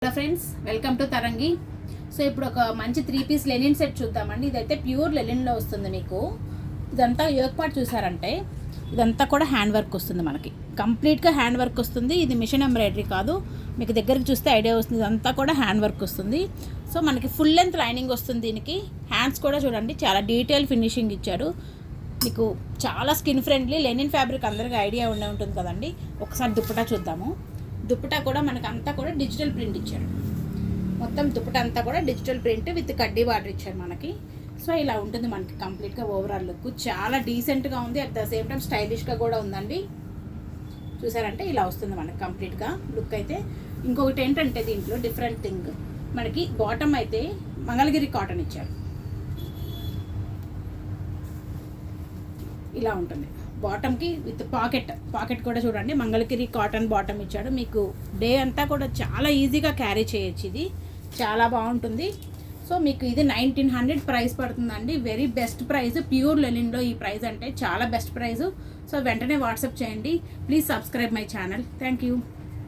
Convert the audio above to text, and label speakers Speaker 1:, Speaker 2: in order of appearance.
Speaker 1: Hello friends, welcome to Tarangi. So ఇప్పుడు ఒక మంచి 3 పీస్ లెనిన్ సెట్ చూద్దామండి. ఇదైతే ప్యూర్ లెనిన్లో వస్తుంది. మీకు ఇదంతా యోక్ పార్ట్ చూసారంటే ఇదంతా కూడా హ్యాండ్ వర్క్ వస్తుంది. మనకి కంప్లీట్గా హ్యాండ్ వర్క్ వస్తుంది. ఇది మిషన్ ఎంబ్రాయిడరీ కాదు. మీకు దగ్గరికి చూస్తే ఐడియా వస్తుంది. ఇదంతా కూడా హ్యాండ్ వర్క్ వస్తుంది. సో మనకి ఫుల్ లెంత్ లైనింగ్ వస్తుంది. దీనికి హ్యాండ్స్ కూడా చూడండి, చాలా డీటెయిల్ ఫినిషింగ్ ఇచ్చారు. మీకు చాలా స్కిన్ ఫ్రెండ్లీ లెనిన్ ఫ్యాబ్రిక్ అందరికీ ఐడియా ఉండే ఉంటుంది కదండి. ఒకసారి దుప్పటా చూద్దాము. దుప్పటా కూడా మనకు అంతా కూడా డిజిటల్ ప్రింట్ ఇచ్చారు. మొత్తం దుప్పటా అంతా కూడా డిజిటల్ ప్రింట్ విత్ కడ్డీ బార్డర్ ఇచ్చారు మనకి. సో ఇలా ఉంటుంది మనకి కంప్లీట్గా ఓవరాల్ లుక్. చాలా డీసెంట్గా ఉంది, అట్ ద సేమ్ టైం స్టైలిష్గా కూడా ఉందండి. చూసారంటే ఇలా వస్తుంది మనకి కంప్లీట్గా లుక్ అయితే. ఇంకొకటి ఏంటంటే దీంట్లో డిఫరెంట్ థింగ్, మనకి బాటమ్ అయితే మంగళగిరి కాటన్ ఇచ్చారు. ఇలా ఉంటుంది బాటమ్కి విత్ పాకెట్ కూడా చూడండి, మంగళగిరి కాటన్ బాటమ్ ఇచ్చాడు. మీకు డే అంతా కూడా చాలా ఈజీగా క్యారీ చేయొచ్చు. ఇది చాలా బాగుంటుంది. సో మీకు ఇది 1900 ప్రైస్ పడుతుందండి. Very best price. ప్యూర్ లెనిన్లో ఈ ప్రైస్ అంటే చాలా బెస్ట్ ప్రైస్. సో వెంటనే వాట్సాప్ చేయండి. Please subscribe my channel. Thank you.